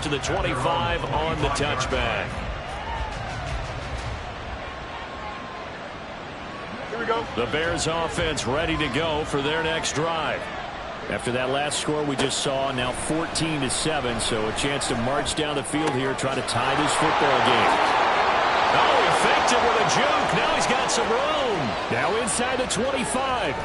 to the 25 on the touchback. Here we go. The Bears offense ready to go for their next drive. After that last score we just saw, now 14-7, so a chance to march down the field here, try to tie this football game. Oh, he faked it with a juke. Now he's got some room. Now inside the 25.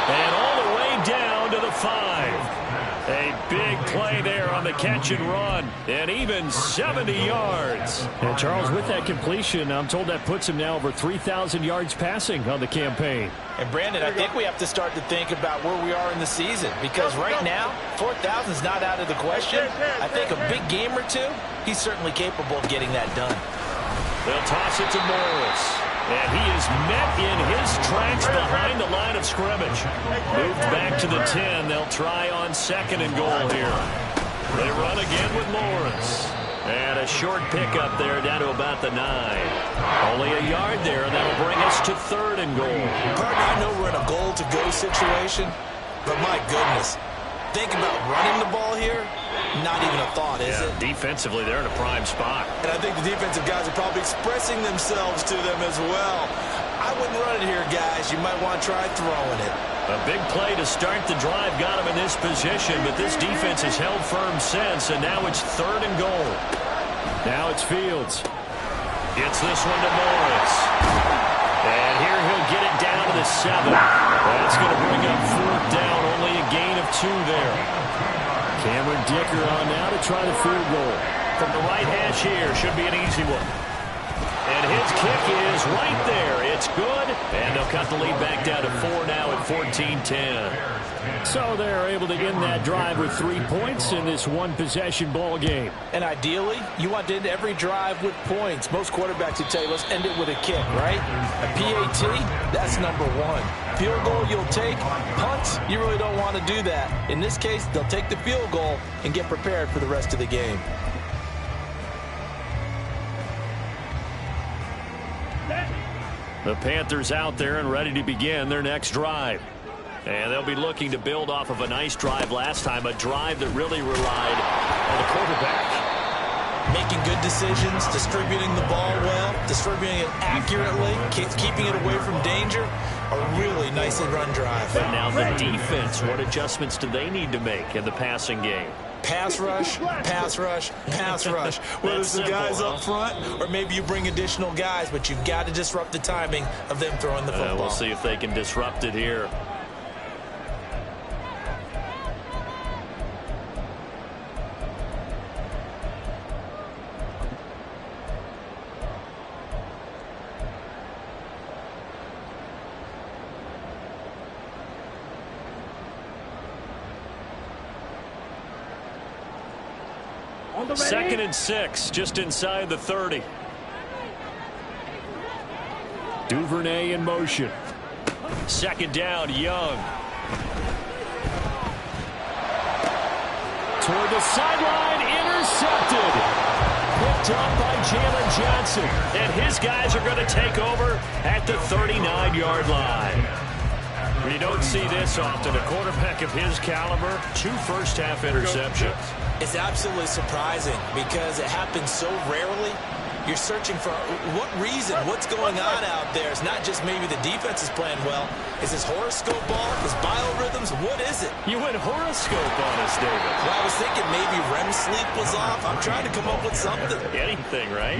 And all the way down to the 5. A big play there on the catch and run. And even 70 yards. And Charles, with that completion, I'm told that puts him now over 3,000 yards passing on the campaign. And Brandon, I think we have to start to think about where we are in the season. Because right now, 4,000 is not out of the question. I think a big game or two, he's certainly capable of getting that done. They'll toss it to Morris. And he is met in his tracks behind the line of scrimmage. Moved back to the 10. They'll try on 2nd and goal here. They run again with Morris. And a short pickup there down to about the 9. Only a yard there, and that'll bring us to 3rd and goal. Partner, I know we're in a goal-to-go situation, but my goodness, think about running the ball here. Not even a thought, is it? Defensively, they're in a prime spot. And I think the defensive guys are probably expressing themselves to them as well. I wouldn't run it here, guys. You might want to try throwing it. A big play to start the drive got him in this position, but this defense has held firm since, and now it's 3rd and goal. Now it's Fields. Gets this one to Morris. And here he'll get it down to the 7. That's going to bring up 4th down, only a gain of 2 there. Cameron Dicker on now to try the field goal. From the right hash here, should be an easy one. And his kick is right there. It's good. And they'll cut the lead back down to 4 now at 14-10. So they're able to end that drive with 3 points in this one-possession ball game. And ideally, you want to end every drive with points. Most quarterbacks would tell you, let's end it with a kick, right? A PAT, that's number 1. Field goal you'll take. Punts, you really don't want to do that. In this case, they'll take the field goal and get prepared for the rest of the game. The Panthers out there and ready to begin their next drive. And they'll be looking to build off of a nice drive last time, a drive that really relied on the quarterback. Making good decisions, distributing the ball well, distributing it accurately, keeping it away from danger. A really nicely run drive. But now the defense, what adjustments do they need to make in the passing game? Pass rush, pass rush, pass rush. Whether it's the guys up front or maybe you bring additional guys, but you've got to disrupt the timing of them throwing the football. We'll see if they can disrupt it here. Second and 6, just inside the 30. Duvernay in motion. Second down, Young. Toward the sideline, intercepted. Picked up by Jalen Johnson. And his guys are going to take over at the 39-yard line. You don't see this often. A quarterback of his caliber, 2 first-half interceptions. It's absolutely surprising because it happens so rarely. You're searching for what reason, what's going on out there. It's not just maybe the defense is playing well. Is this horoscope ball? Is biorhythms? What is it? You went horoscope on us, David. Well, I was thinking maybe REM sleep was off. I'm trying to come up with something. Anything, right?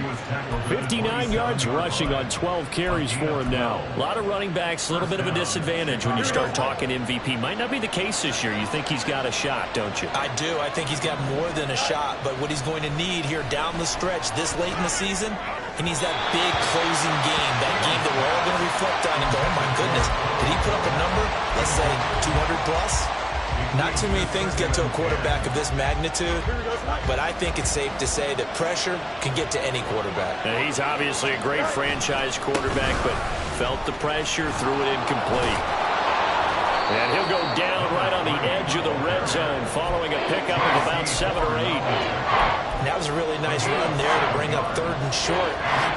59 yards rushing on 12 carries for him now. A lot of running backs, a little bit of a disadvantage when you start talking MVP. Might not be the case this year. You think he's got a shot, don't you? I do. I think he's got more than a shot. But what he's going to need here down the stretch this late in the season, he needs that big closing game, that game that we're all going to reflect on and go, oh my goodness, did he put up a number, let's say 200 plus? Not too many things get to a quarterback of this magnitude, but I think it's safe to say that pressure can get to any quarterback. And he's obviously a great franchise quarterback, but felt the pressure, threw it incomplete. And he'll go down right on the edge of the red zone following a pickup of about 7 or 8. That was a really nice run there to bring up 3rd and short.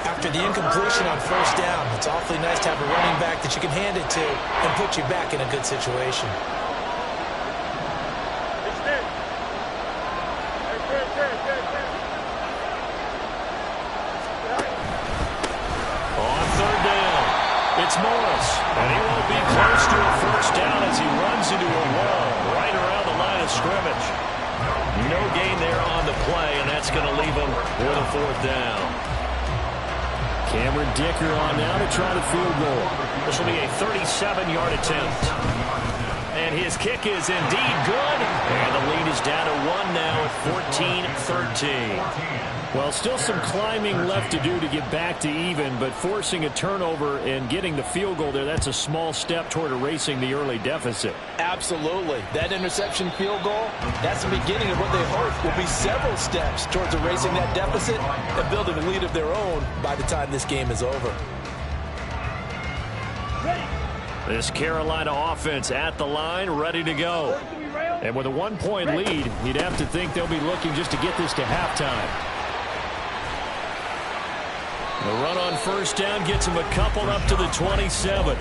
After the incompletion on 1st down, it's awfully nice to have a running back that you can hand it to and put you back in a good situation. Morris. And he won't be close to a first down as he runs into a wall right around the line of scrimmage. No gain there on the play, and that's going to leave him with a fourth down. Cameron Dicker on now to try the field goal. This will be a 37-yard attempt. And his kick is indeed good. And the lead is down to 1 now at 14-13. Well, still some climbing left to do to get back to even, but forcing a turnover and getting the field goal there, that's a small step toward erasing the early deficit. Absolutely. That interception field goal, that's the beginning of what they hope will be several steps towards erasing that deficit and building a lead of their own by the time this game is over. This Carolina offense at the line, ready to go. And with a 1-point lead, you'd have to think they'll be looking just to get this to halftime. The run on first down gets him a couple up to the 27.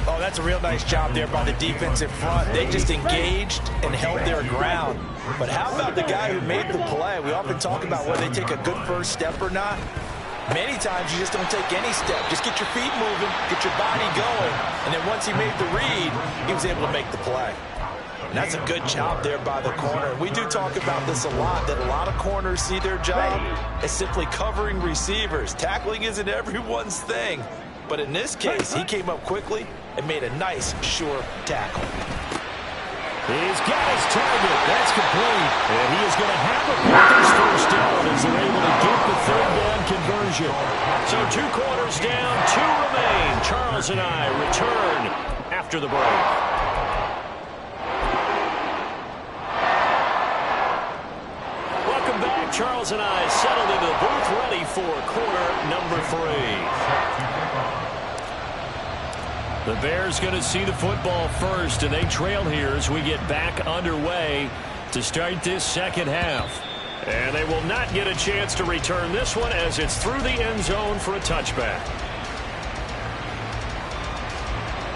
Oh, that's a real nice job there by the defense in front. They just engaged and held their ground. But how about the guy who made the play? We often talk about whether they take a good first step or not. Many times you just don't take any step. Just get your feet moving, get your body going. And then once he made the read, he was able to make the play. And that's a good job there by the corner. We do talk about this a lot, that a lot of corners see their job as simply covering receivers. Tackling isn't everyone's thing. But in this case, he came up quickly and made a nice, sure tackle. He's got his target. That's complete. And he is going to have a Panthers first down as they're able to get the third down conversion. So 2 quarters down, 2 remain. Charles and I return after the break. Charles and I settled into the booth ready for quarter number 3. The Bears going to see the football first, and they trail here as we get back underway to start this second half. And they will not get a chance to return this one as it's through the end zone for a touchback.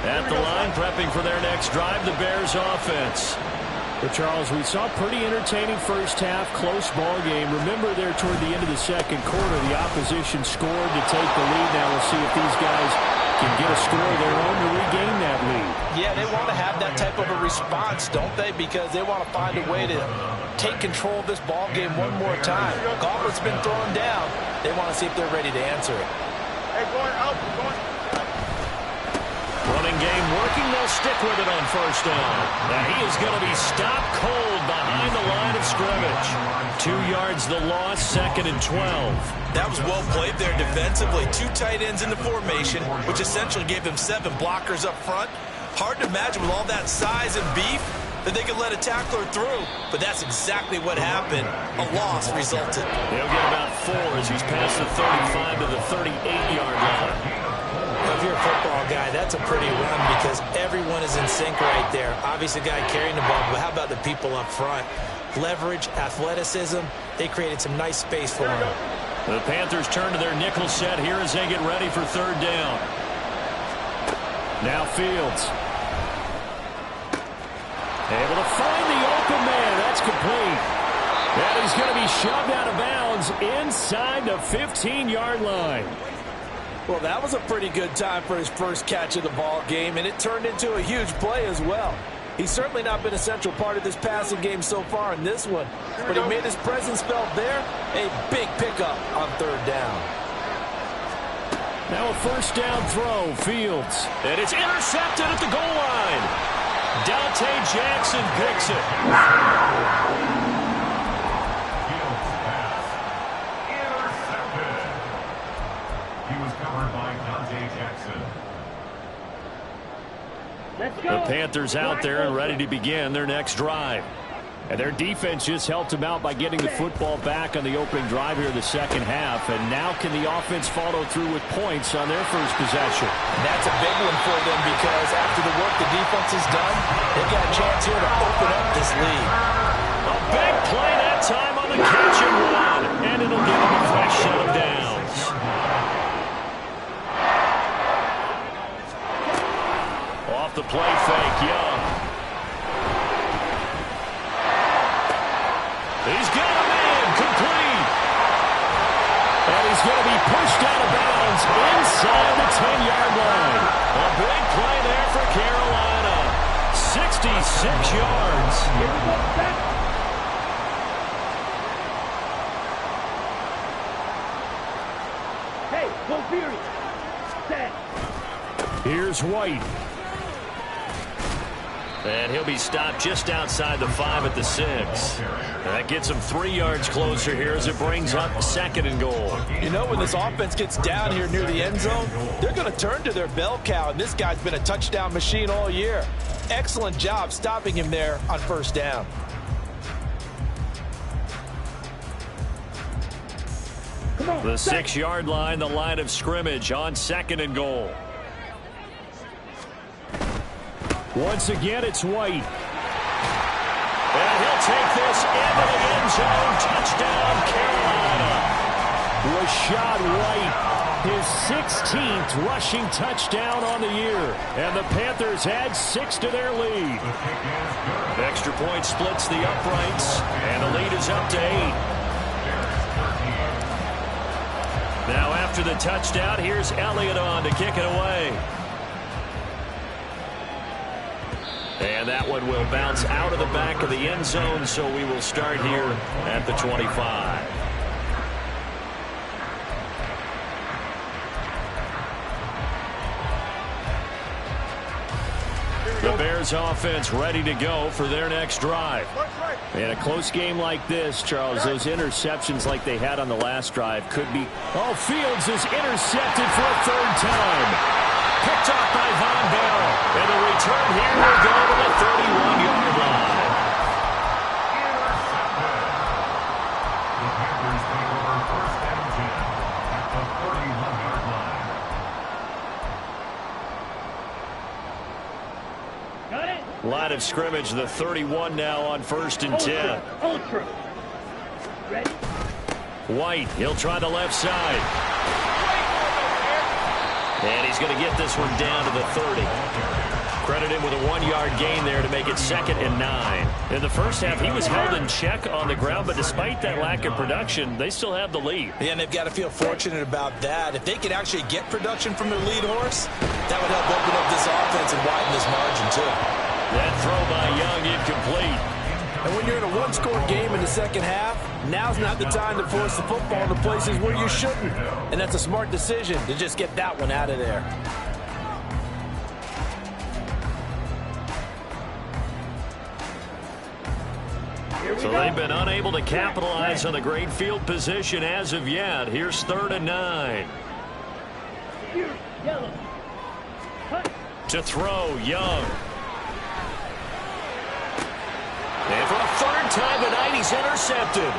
At the line, prepping for their next drive, the Bears offense. But, Charles, we saw a pretty entertaining first half, close ball game. Remember there toward the end of the second quarter, the opposition scored to take the lead. Now we'll see if these guys can get a score of their own to regain that lead. Yeah, they want to have that type of a response, don't they? Because they want to find a way to take control of this ball game one more time. Gauntlet's been thrown down. They want to see if they're ready to answer it. Hey, going out, going. Running game working, they'll stick with it on first down. Now he is going to be stopped cold behind the line of scrimmage. 2 yards the loss, 2nd and 12. That was well played there defensively. 2 tight ends in the formation, which essentially gave them 7 blockers up front. Hard to imagine with all that size and beef that they could let a tackler through. But that's exactly what happened. A loss resulted. He'll get about 4 as he's past the 35 to the 38-yard line. If you're a football guy, that's a pretty run because everyone is in sync right there. Obviously, the guy carrying the ball, but how about the people up front? Leverage, athleticism, they created some nice space for him. The Panthers turn to their nickel set here as they get ready for third down. Now Fields. Able to find the open man. That's complete. And he's going to be shoved out of bounds inside the 15-yard line. Well, that was a pretty good time for his first catch of the ball game, and it turned into a huge play as well. He's certainly not been a central part of this passing game so far in this one, but he made his presence felt there. A big pickup on third down. Now a first down throw, Fields. And it's intercepted at the goal line. Dante Jackson picks it. The Panthers out there and ready to begin their next drive. And their defense just helped them out by getting the football back on the opening drive here in the second half. And now can the offense follow through with points on their first possession? And that's a big one for them because after the work the defense has done, they've got a chance here to open up this lead. A big play that time on the catch and run. And it'll give them a fresh set of downs. Off the play fake, Young. He's got a man, complete. And he's going to be pushed out of bounds inside the 10-yard line. big play there for Carolina. 66 yards. Here we go, set. Hey, go period. Set. Here's White. And he'll be stopped just outside the 5 at the 6. That gets him 3 yards closer here as it brings up 2nd and goal. You know, when this offense gets down here near the end zone, they're going to turn to their bell cow, and this guy's been a touchdown machine all year. Excellent job stopping him there on 1st down. The 6-yard line, the line of scrimmage on 2nd and goal. Once again, it's White. And he'll take this into the end zone. Touchdown, Carolina. Rashad White, his 16th rushing touchdown on the year. And the Panthers add 6 to their lead. Extra point splits the uprights, and the lead is up to 8. Now after the touchdown, here's Elliott on to kick it away. And that one will bounce out of the back of the end zone, so we will start here at the 25. The Bears offense ready to go for their next drive. In a close game like this, Charles, those interceptions like they had on the last drive could be... Oh, Fields is intercepted for a 3rd time. Picked off by Von Bell. And the return here will go to the 31-yard line. The Panthers take over 1st and 10 at the 31-yard line. Got it? Line of scrimmage, the 31 now on 1st and 10. Ultra. Ready? White, he'll try the left side. And he's going to get this one down to the 30. Credit him with a 1-yard gain there to make it 2nd and 9. In the first half, he was held in check on the ground, but despite that lack of production, they still have the lead. Yeah, and they've got to feel fortunate about that. If they could actually get production from their lead horse, that would help open up this offense and widen this margin, too. That throw by Young incomplete. And when you're in a one-score game in the second half, now's not the time to force the football into places where you shouldn't. And that's a smart decision to just get that one out of there. So they've been unable to capitalize on the great field position as of yet. Here's 3rd and 9. Yellow. To throw, Young. And for a 3rd time tonight, he's intercepted.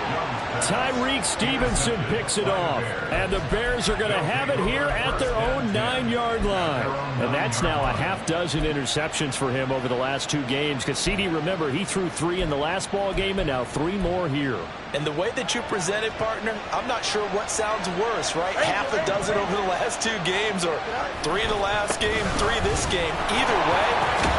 Tyreek Stevenson picks it off. And the Bears are going to have it here at their own 9-yard line. And that's now a half dozen interceptions for him over the last 2 games. Because CD, remember, he threw 3 in the last ball game and now 3 more here. And the way that you present it, partner, I'm not sure what sounds worse, right? Half a dozen over the last 2 games or 3 the last game, 3 this game. Either way,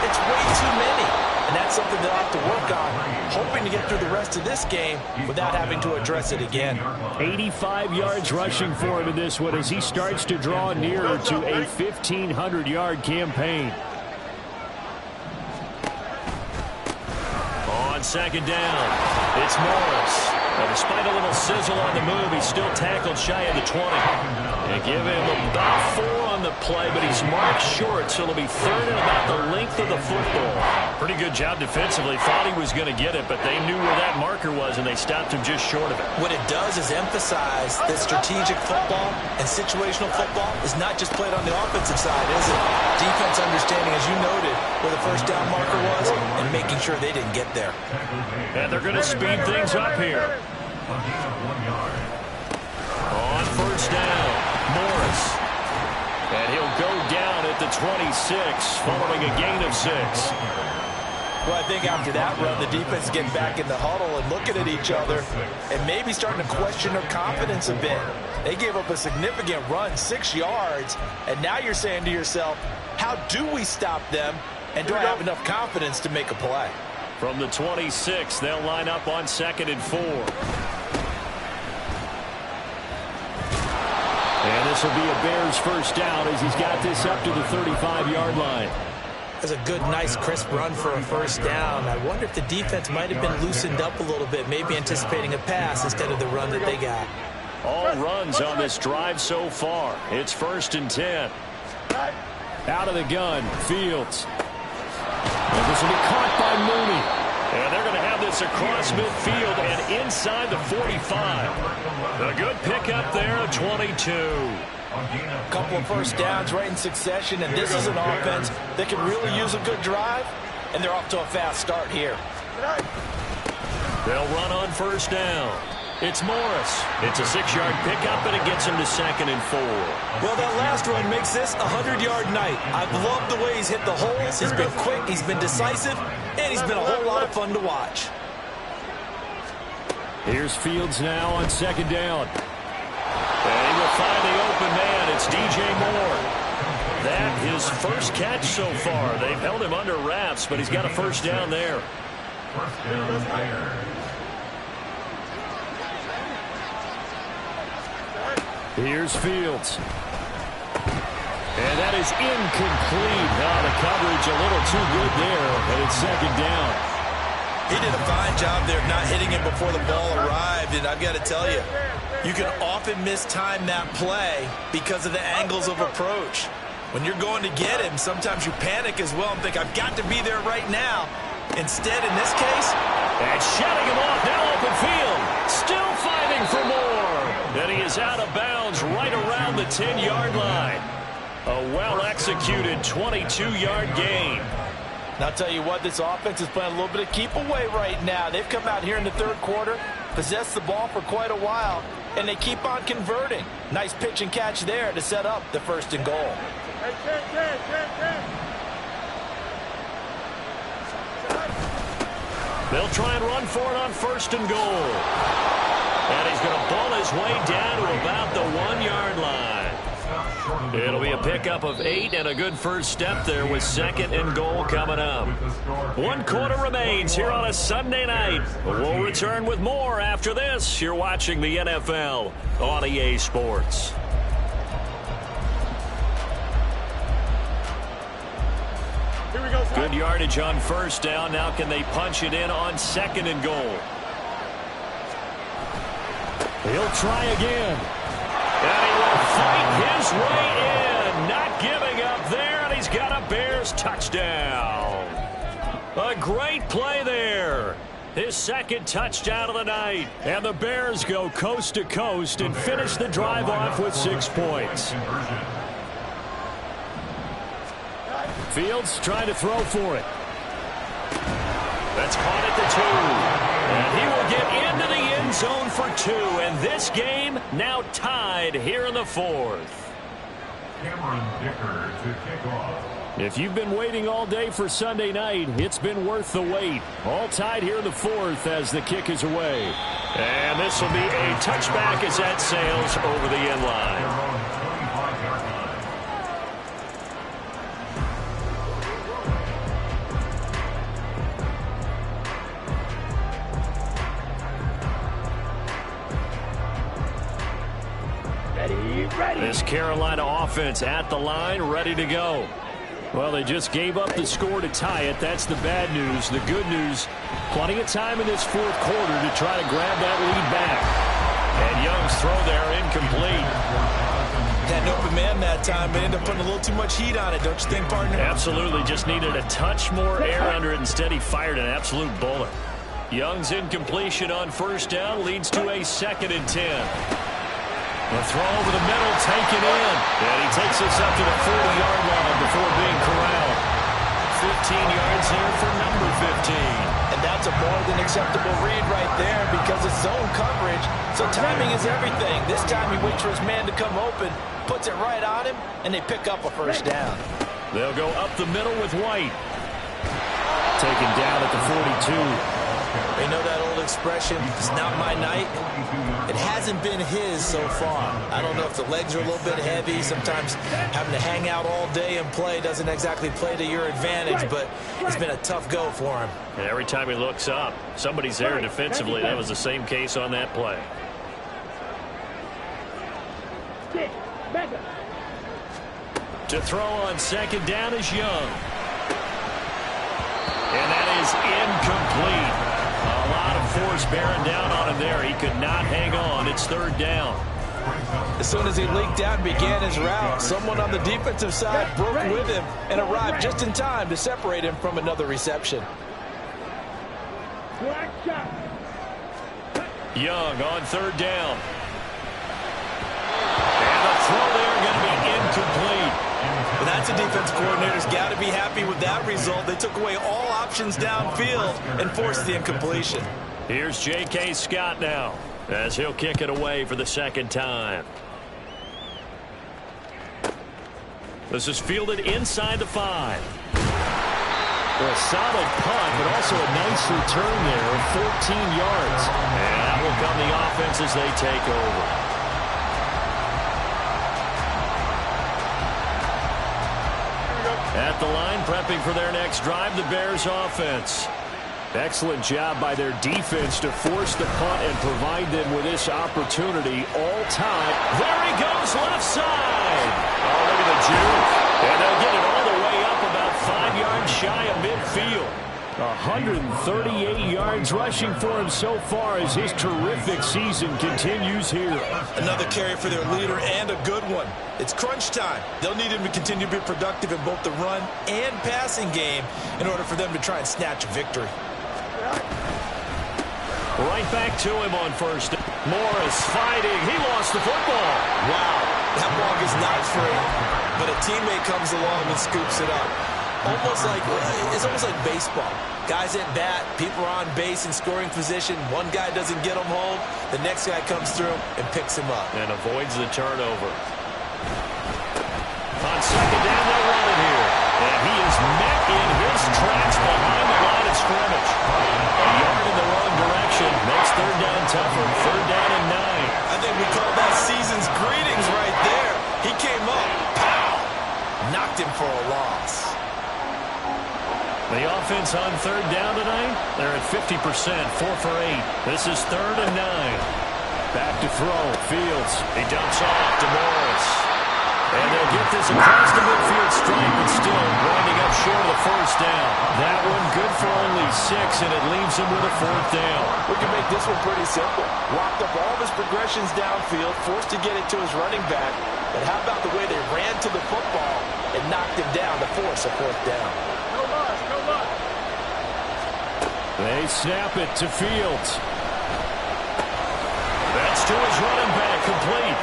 it's way too many. And that's something they'll have to work on, hoping to get through the rest of this game without having to address it again. 85 yards rushing for him in this one as he starts to draw nearer to a 1,500-yard campaign. On 2nd down, it's Morris. Now, despite a little sizzle on the move, he's still tackled shy of the 20. They give him about 4 on the play, but he's marked short, so it'll be 3rd and about the length of the football. Pretty good job defensively. Thought he was going to get it, but they knew where that marker was, and they stopped him just short of it. What it does is emphasize that strategic football and situational football is not just played on the offensive side, is it? Defense understanding, as you noted, where the 1st down marker was and making sure they didn't get there. And they're going to speed things up here. On 1st down, Morris. And he'll go down at the 26 following a gain of 6. Well, I think after that run, the defense is getting back in the huddle and looking at each other and maybe starting to question their confidence a bit. They gave up a significant run, 6 yards, and now you're saying to yourself, how do we stop them, and do I have enough confidence to make a play? From the 26, they'll line up on 2nd and 4. And this This will be a Bears first down as he's got this up to the 35-yard line. That's a good, nice, crisp run for a first down. I wonder if the defense might have been loosened up a little bit, maybe anticipating a pass instead of the run that they got. All runs on this drive so far. It's 1st and 10. Out of the gun, Fields. And this will be caught by Mooney. And they're going to have this across midfield and inside the 45. A good pickup there of 22. A couple of first downs right in succession, and this is an offense that can really use a good drive, and they're off to a fast start here. They'll run on first down. It's Morris. It's a 6-yard pickup, and it gets him to 2nd and 4. Well, that last run makes this a 100-yard night. I've loved the way he's hit the holes. He's been quick, he's been decisive, and he's been a whole lot of fun to watch. Here's Fields now on 2nd down. And he will find the open man. It's DJ Moore. That his first catch so far. They've held him under wraps, but he's got a first down there. First down there. Here's Fields. And that is incomplete. Now the coverage a little too good there, and it's 2nd down. He did a fine job there of not hitting him before the ball arrived, and I've got to tell you, you can often mistime that play because of the angles of approach. When you're going to get him, sometimes you panic as well and think, I've got to be there right now. Instead, in this case, and shutting him off, now open field. Still fighting for more. And he is out of bounds right around the 10-yard line. A well-executed 22-yard gain. And I'll tell you what, this offense is playing a little bit of keep away right now. They've come out here in the 3rd quarter, possessed the ball for quite a while, and they keep on converting. Nice pitch and catch there to set up the 1st and goal. They'll try and run for it on 1st and goal. And he's going to ball his way down to about the 1-yard line. It'll be a pickup of 8 and a good first step there with 2nd and goal coming up. 1 quarter remains here on a Sunday night. We'll return with more after this. You're watching the NFL on EA Sports. Good yardage on first down. Now can they punch it in on 2nd and goal? He'll try again. And he will fight his way in. Not giving up there, and he's got a Bears touchdown. A great play there. His 2nd touchdown of the night. And the Bears go coast to coast and finish the drive off with 6 points. Fields trying to throw for it. That's caught at the 2. And he will get into the end zone for 2. And this game now tied here in the 4th. Cameron Dicker to kick off. If you've been waiting all day for Sunday night, it's been worth the wait. All tied here in the 4th as the kick is away. And this will be a touchback as that sails over the end line. This Carolina offense at the line, ready to go. Well, they just gave up the score to tie it. That's the bad news. The good news, plenty of time in this 4th quarter to try to grab that lead back. And Young's throw there incomplete. Had an open man that time, but ended up putting a little too much heat on it, don't you think, partner? Absolutely. Just needed a touch more air under it. Instead, he fired an absolute bullet. Young's incompletion on first down leads to a 2nd and 10. The throw over the middle, taken in. And he takes us up to the 40-yard line before being corralled. 15 yards here for number 15. And that's a more than acceptable read right there because it's zone coverage, so timing is everything. This time he waits for his man to come open, puts it right on him, and they pick up a first down. They'll go up the middle with White. Taken down at the 42. They know that old expression, it's not my night. It hasn't been his so far. I don't know if the legs are a little bit heavy. Sometimes having to hang out all day and play doesn't exactly play to your advantage, but it's been a tough go for him. And every time he looks up, somebody's there defensively. That was the same case on that play. Mega. To throw on second down is Young. And that is incomplete. A lot of force bearing down on him there. He could not hang on. It's third down. As soon as he leaked out and began his route, someone on the defensive side broke with him and arrived just in time to separate him from another reception. Black shot. Young on third down. And the throw there going to be incomplete. Well, that's a defense coordinator's got to be happy with that result. They took away all options downfield and forced the incompletion. Here's J.K. Scott now as he'll kick it away for the second time. This is fielded inside the 5. A solid punt, but also a nice return there of 14 yards. And that will come the offense as they take over. At the line, prepping for their next drive, the Bears offense. Excellent job by their defense to force the punt and provide them with this opportunity all time. There he goes, left side. Oh, look at the juke. And they'll get it all the way up about 5 yards shy of midfield. 138 yards rushing for him so far as his terrific season continues here. Another carry for their leader and a good one. It's crunch time. They'll need him to continue to be productive in both the run and passing game in order for them to try and snatch a victory. Right back to him on first. Morris fighting. He lost the football. Wow, that ball is not free, but a teammate comes along and scoops it up. It's almost like baseball. Guys at bat, people are on base in scoring position. One guy doesn't get him home. The next guy comes through and picks him up. And avoids the turnover. On second down, they'll run it here. And he is met in his tracks behind the line of scrimmage. A yard in the wrong direction. Makes third down tougher. Third down and 9. I think we call that season's greetings right there. He came up, pow, knocked him for a loss. The offense on third down tonight, they're at 50%, 4 for 8. This is third and 9. Back to throw, Fields. He dumps off to Morris. And they'll get this across the midfield stripe, but still winding up short of the first down. That one good for only 6, and it leaves him with a fourth down. We can make this one pretty simple. Locked up all of his progressions downfield, forced to get it to his running back. But how about the way they ran to the football and knocked him down to force a fourth down? They snap it to Fields. That's to his running back, complete.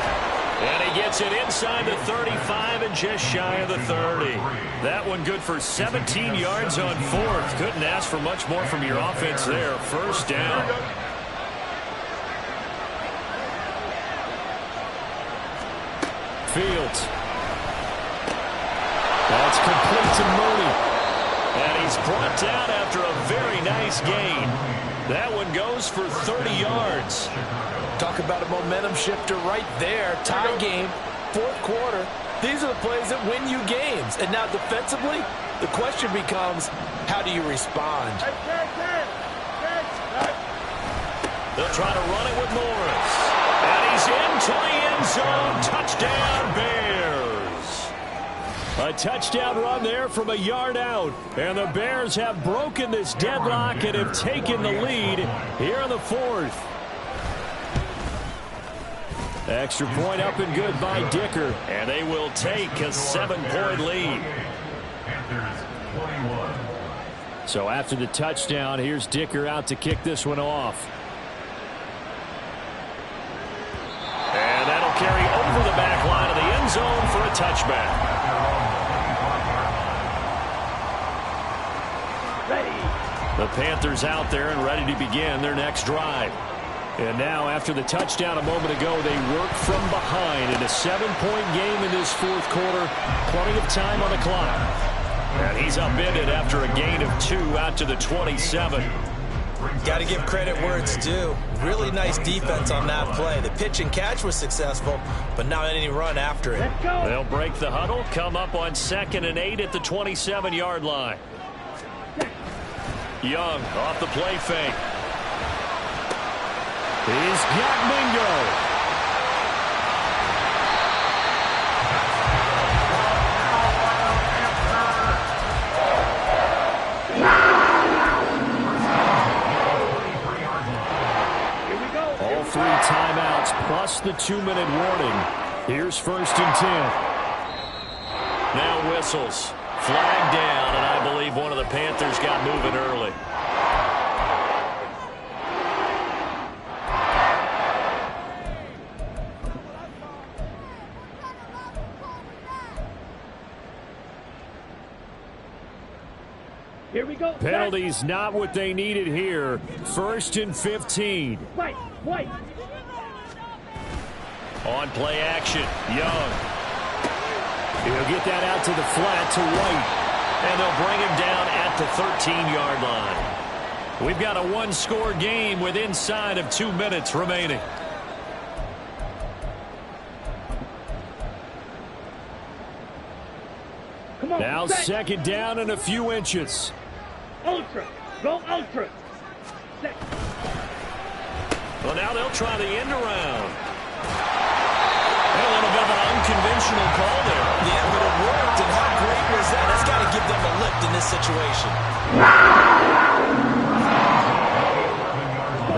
And he gets it inside the 35 and just shy of the 30. That one good for 17 yards on fourth. Couldn't ask for much more from your offense there. First down. Fields. That's complete to Mooney. And he's brought down after a very nice gain. That one goes for 30 yards. Talk about a momentum shifter right there. Tie game, fourth quarter. These are the plays that win you games. And now defensively, the question becomes, how do you respond? They'll try to run it with Morris. And he's into the end zone. Touchdown, Bears. A touchdown run there from a yard out. And the Bears have broken this deadlock and have taken the lead here in the fourth. Extra point up and good by Dicker. And they will take a 7-point lead. So after the touchdown, here's Dicker out to kick this one off. And that'll carry over the back line of the end zone for a touchback. The Panthers out there and ready to begin their next drive. And now, after the touchdown a moment ago, they work from behind in a 7-point game in this fourth quarter. Plenty of time on the clock. And he's upended after a gain of 2 out to the 27. Got to give credit where it's due. Really nice defense on that play. The pitch and catch was successful, but not any run after it. They'll break the huddle, come up on 2nd and 8 at the 27-yard line. Young off the play fake. He's got Mingo. timeouts plus the 2-minute warning. Here's 1st and 10. Now whistles. Flag down, and I believe one of the Panthers got moving early. Here we go. Penalties not what they needed here. 1st and 15. White. On play action, Young. He'll get that out to the flat to White. And they'll bring him down at the 13-yard line. We've got a one-score game with inside of 2 minutes remaining. Come on. Now set. 2nd down and a few inches. Ultra. Go ultra. Set. Well, now they'll try the end around. A little bit of an unconventional call there. Yeah, but it worked, and how great was that? That's got to give them a lift in this situation.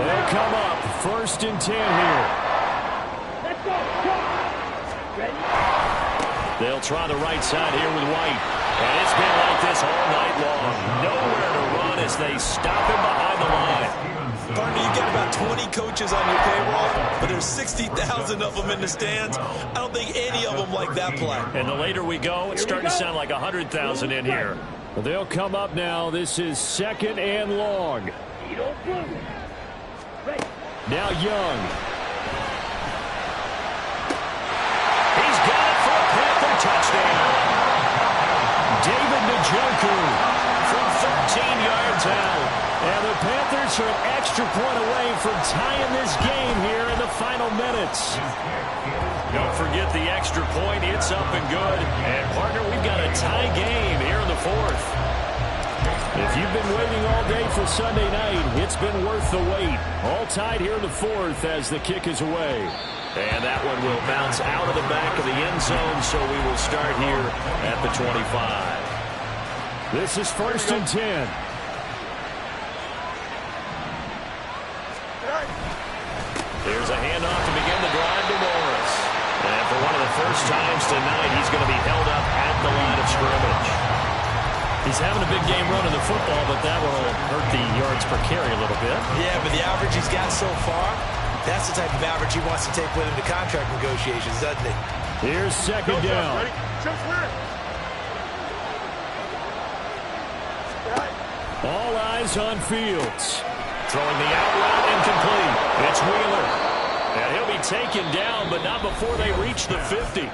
They'll come up. 1st and 10 here. Let's go. Ready? They'll try the right side here with White. And it's been like this all night long. Nowhere to run as they stop him behind the line. Partner, you got about 20 coaches on your payroll, but there's 60,000 of them in the stands. I don't think any of them like that play. And the later we go, it's starting to sound like 100,000 in here. They'll come up now. This is 2nd and long. You don't move. Right. Now Young. He's got it for a Panther touchdown. David Njoku from 13 yards out. And the Panthers are an extra point away from tying this game here in the final minutes. Don't forget the extra point. It's up and good. And, partner, we've got a tie game here in the 4th. If you've been waiting all day for Sunday night, it's been worth the wait. All tied here in the 4th as the kick is away. And that one will bounce out of the back of the end zone, so we will start here at the 25. This is 1st and 10. There's a handoff to begin the drive to Morris. And for one of the first times tonight, he's going to be held up at the line of scrimmage. He's having a big game running the football, but that will hurt the yards per carry a little bit. Yeah, but the average he's got so far, that's the type of average he wants to take with him to contract negotiations, doesn't he? Here's 2nd down. All eyes on Fields. Throwing the out route incomplete. It's Wheeler. And he'll be taken down, but not before they reach the 50.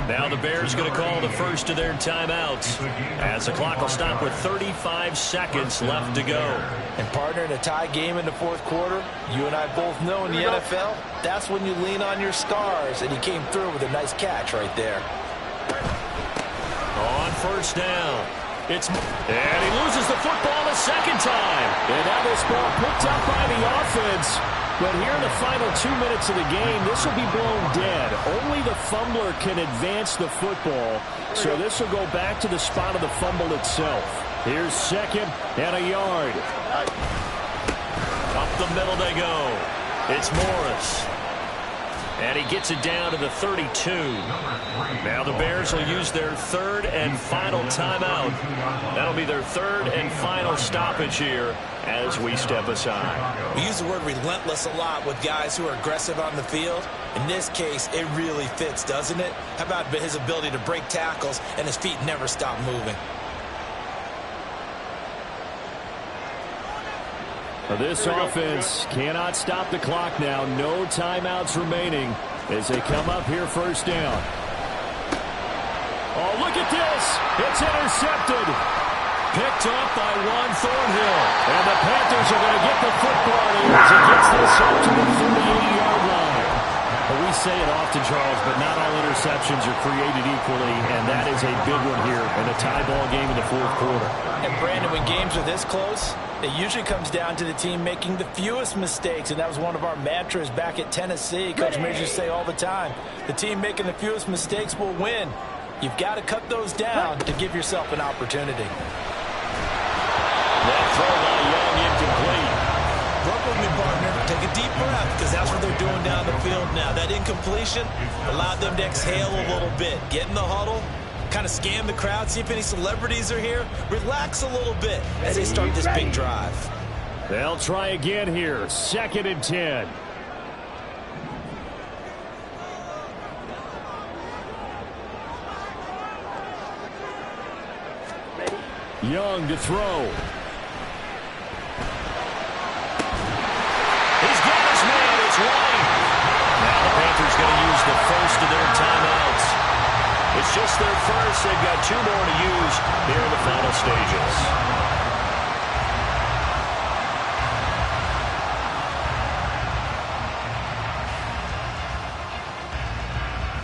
Now the Bears going to call the first of their timeouts as the clock will stop with 35 seconds left to go. And, partner, in a tie game in the 4th quarter, you and I both know in the NFL, that's when you lean on your stars, and he came through with a nice catch right there. On 1st down. And he loses the football a second time. And now this ball picked up by the offense. But here in the final 2 minutes of the game, this will be blown dead. Only the fumbler can advance the football. So this will go back to the spot of the fumble itself. Here's 2nd and a yard. Up the middle they go. It's Morris. And he gets it down to the 32. Now the Bears will use their 3rd and final timeout. That'll be their 3rd and final stoppage here as we step aside. We use the word relentless a lot with guys who are aggressive on the field. In this case, it really fits, doesn't it? How about his ability to break tackles and his feet never stop moving? This offense cannot stop the clock now. No timeouts remaining as they come up here 1st down. Oh, look at this. It's intercepted. Picked up by Juan Thornhill. And the Panthers are going to get the football as he gets this up to the 38-yard line. Well, we say it often, Charles, but not all interceptions are created equally, and that is a big one here in a tie ball game in the 4th quarter. And, Brandon, when games are this close, it usually comes down to the team making the fewest mistakes, and that was one of our mantras back at Tennessee. Coach Major used to say all the time, the team making the fewest mistakes will win. You've got to cut those down to give yourself an opportunity. That throw by Young incomplete. Work with me, partner. Take a deep breath, because that's what they're doing now. That incompletion allowed them to exhale a little bit. Get in the huddle, kind of scan the crowd, see if any celebrities are here. Relax a little bit as they start this big drive. They'll try again here. 2nd and 10. Young to throw. He's got his man. It's White. Now the Panthers going to use the first of their timeouts. It's just their first. They've got 2 more to use here in the final stages.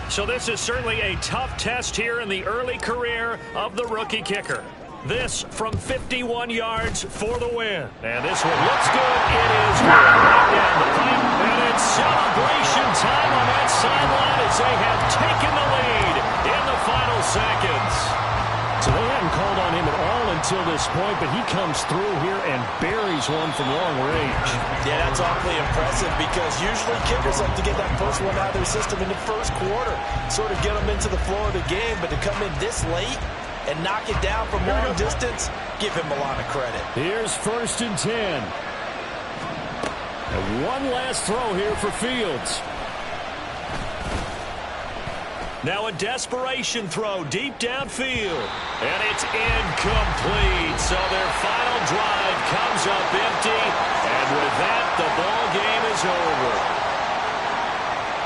So this is certainly a tough test here in the early career of the rookie kicker. This from 51 yards for the win. And this one looks good. It is good. Right down the pipe. And it's celebration time on that sideline as they have taken the lead in the final seconds. So they hadn't called on him at all until this point, but he comes through here and buries one from long range. Yeah, that's awfully impressive because usually kickers like to get that first one out of their system in the first quarter, sort of get them into the flow of the game, but to come in this late and knock it down from long distance, give him a lot of credit. Here's 1st and 10. And one last throw here for Fields. Now a desperation throw deep downfield. And it's incomplete. So their final drive comes up empty. And with that, the ball game is over.